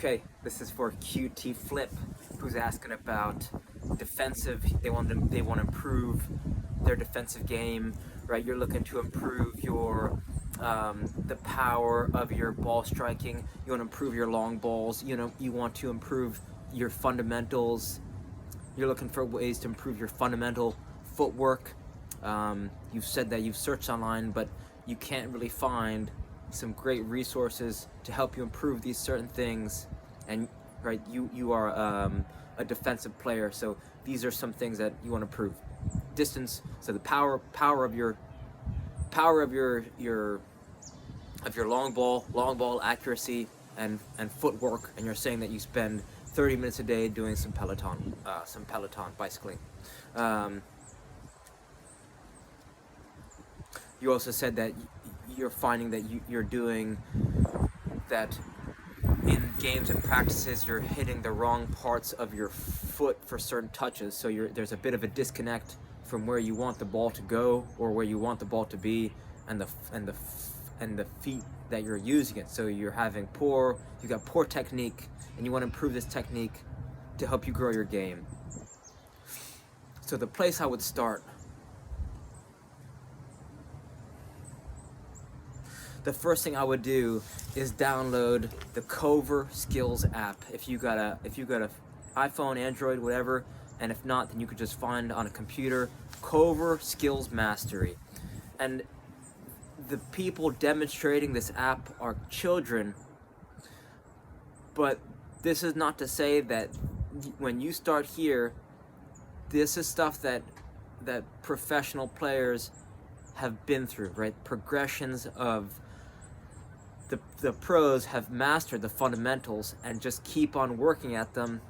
Okay, this is for QT Flip, who's asking about defensive. They want to improve their defensive game, right? You're looking to improve your the power of your ball striking. You want to improve your long balls. You want to improve your fundamentals. You're looking for ways to improve your fundamental footwork. You've said that you've searched online, but you can't really find some great resources to help you improve these certain things. And right, you are a defensive player, so these are some things that you want to improve. Distance, so the power of your long ball accuracy and footwork. And you're saying that you spend 30 minutes a day doing some Peloton bicycling. You also said that you're finding that you're doing that in games and practices. You're hitting the wrong parts of your foot for certain touches, so there's a bit of a disconnect from where you want the ball to go or where you want the ball to be, and the feet that you're using it. So you've got poor technique, and you want to improve this technique to help you grow your game. So the place I would start, the first thing I would do is download the Cover Skills app. If you got a iPhone, Android, whatever, and if not, then you could just find on a computer Cover Skills Mastery. And the people demonstrating this app are children, but this is not to say that when you start here, this is stuff that professional players have been through, right? Progressions of the pros have mastered the fundamentals and just keep on working at them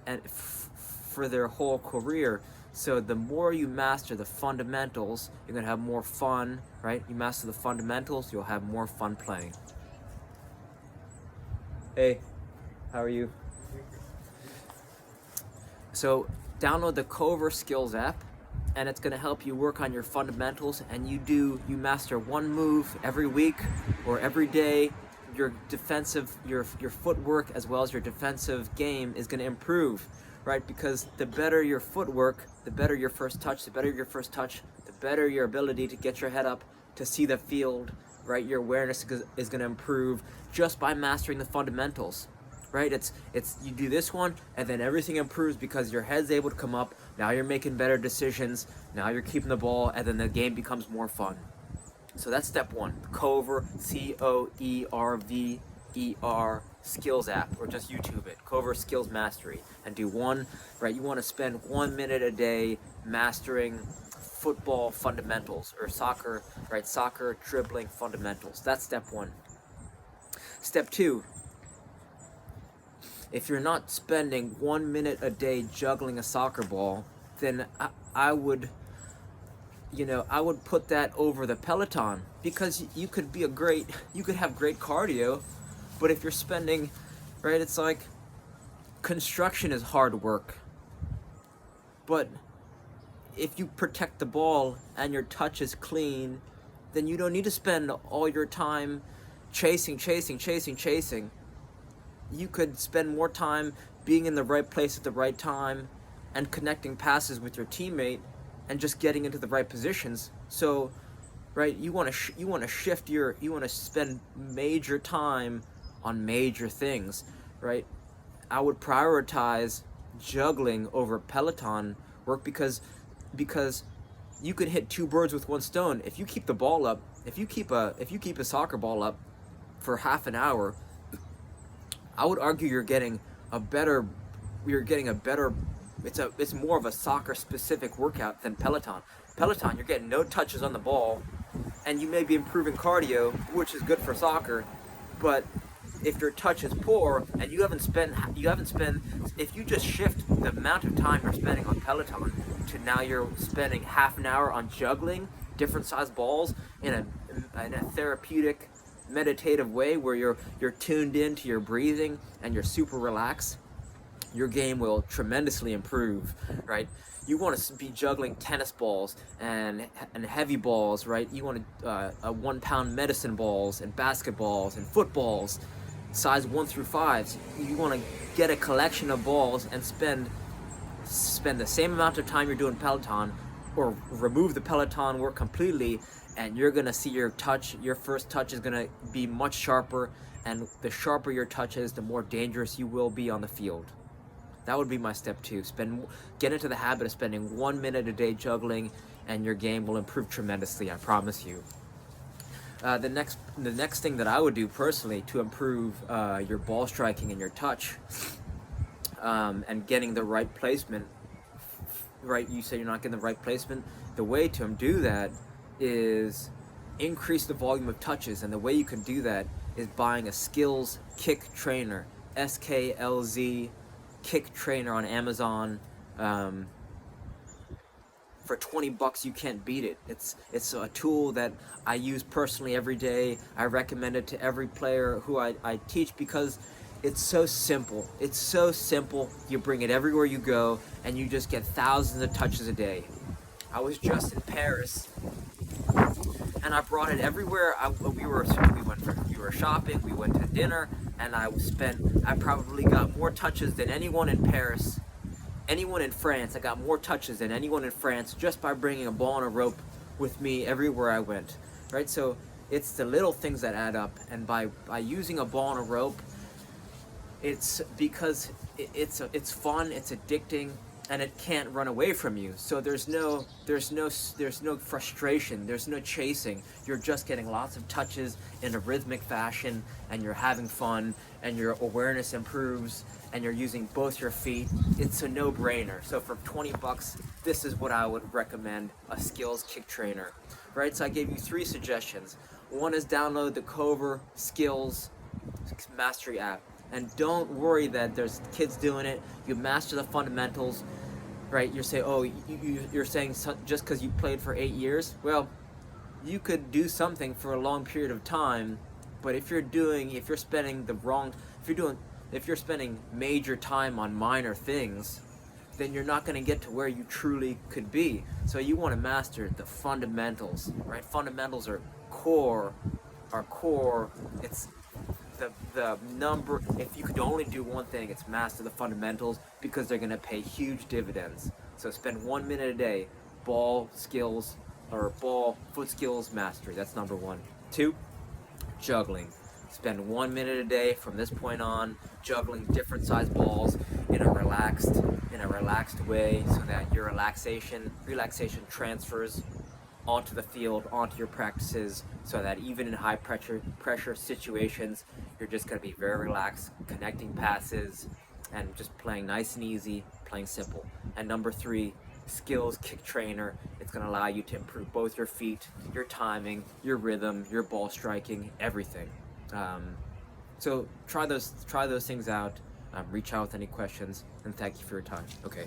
and for their whole career. So the more you master the fundamentals, you're gonna have more fun, right? You master the fundamentals, you'll have more fun playing. Hey, how are you? So download the Cover Skills app, and it's gonna help you work on your fundamentals, and you master one move every week or every day. Your footwork as well as your defensive game is gonna improve, right? Because the better your footwork, the better your first touch, the better your ability to get your head up, to see the field, right? Your awareness is gonna improve just by mastering the fundamentals. Right? It's you do this one and then everything improves because your head's able to come up. Now you're making better decisions. Now you're keeping the ball, and then the game becomes more fun. So that's step one. Cover, Coverver Skills app, or just YouTube it. Cover Skills Mastery, and do one. Right? You want to spend 1 minute a day mastering football fundamentals, or soccer. Right? Soccer dribbling fundamentals. That's step one. Step two. If you're not spending 1 minute a day juggling a soccer ball, then I would put that over the Peloton, because you could have great cardio, but if you're spending, right, it's like construction is hard work. But if you protect the ball and your touch is clean, then you don't need to spend all your time chasing. You could spend more time being in the right place at the right time and connecting passes with your teammate and just getting into the right positions. So, right, you want to spend major time on major things, right? I would prioritize juggling over Peloton work because you could hit two birds with one stone. If you keep the ball up, if you keep a soccer ball up for half an hour, I would argue you're getting a better, it's more of a soccer specific workout than Peloton. Peloton, you're getting no touches on the ball, and you may be improving cardio, which is good for soccer, but if your touch is poor and if you just shift the amount of time you're spending on Peloton to now you're spending half an hour on juggling different size balls in a therapeutic, meditative way where you're tuned into your breathing and you're super relaxed, your game will tremendously improve, right? You want to be juggling tennis balls and heavy balls, right? You want 1 pound medicine balls and basketballs and footballs. size 1 through 5s. You want to get a collection of balls and spend the same amount of time you're doing Peloton, or remove the Peloton work completely, and you're gonna see your first touch is gonna be much sharper, and the sharper your touch is, the more dangerous you will be on the field. That would be my step 2. Get into the habit of spending 1 minute a day juggling, and your game will improve tremendously, I promise you. The next thing that I would do personally to improve your ball striking and your touch, and getting the right placement, right? You say you're not getting the right placement. The way to do that is increase the volume of touches, and the way you can do that is buying a skills kick trainer, SKLZ kick trainer on Amazon. For $20 you can't beat it. It's a tool that I use personally every day. I recommend it to every player who I teach, because it's so simple. It's so simple. You bring it everywhere you go, and you just get thousands of touches a day. I was just in Paris, and I brought it everywhere. We were shopping, we went to dinner, and I probably got more touches than anyone in Paris. Anyone in France, I got more touches than anyone in France just by bringing a ball and a rope with me everywhere I went, right? So it's the little things that add up, and by using a ball and a rope, it's because it's fun, it's addicting, and it can't run away from you. So there's no frustration, there's no chasing. You're just getting lots of touches in a rhythmic fashion, and you're having fun, and your awareness improves, and you're using both your feet. It's a no-brainer. So for $20, this is what I would recommend: a skills kick trainer, right? So I gave you 3 suggestions. One is download the Cover Skills Mastery app. And don't worry that there's kids doing it. You master the fundamentals, right? You're saying, you're saying just because you played for 8 years? Well, you could do something for a long period of time, but if you're spending major time on minor things, then you're not going to get to where you truly could be. So you want to master the fundamentals, right? Fundamentals are core. It's the number. If you could only do one thing, it's master the fundamentals, because they're going to pay huge dividends. So spend 1 minute a day, ball skills or ball foot skills mastery. That's number 1. 2, juggling. Spend 1 minute a day from this point on juggling different size balls in a relaxed way, so that your relaxation transfers onto the field, onto your practices, so that even in high pressure situations, you're just going to be very relaxed, connecting passes, and just playing nice and easy, playing simple. And number 3, skills kick trainer. It's going to allow you to improve both your feet, your timing, your rhythm, your ball striking, everything. So try those things out. Reach out with any questions, and thank you for your time. Okay.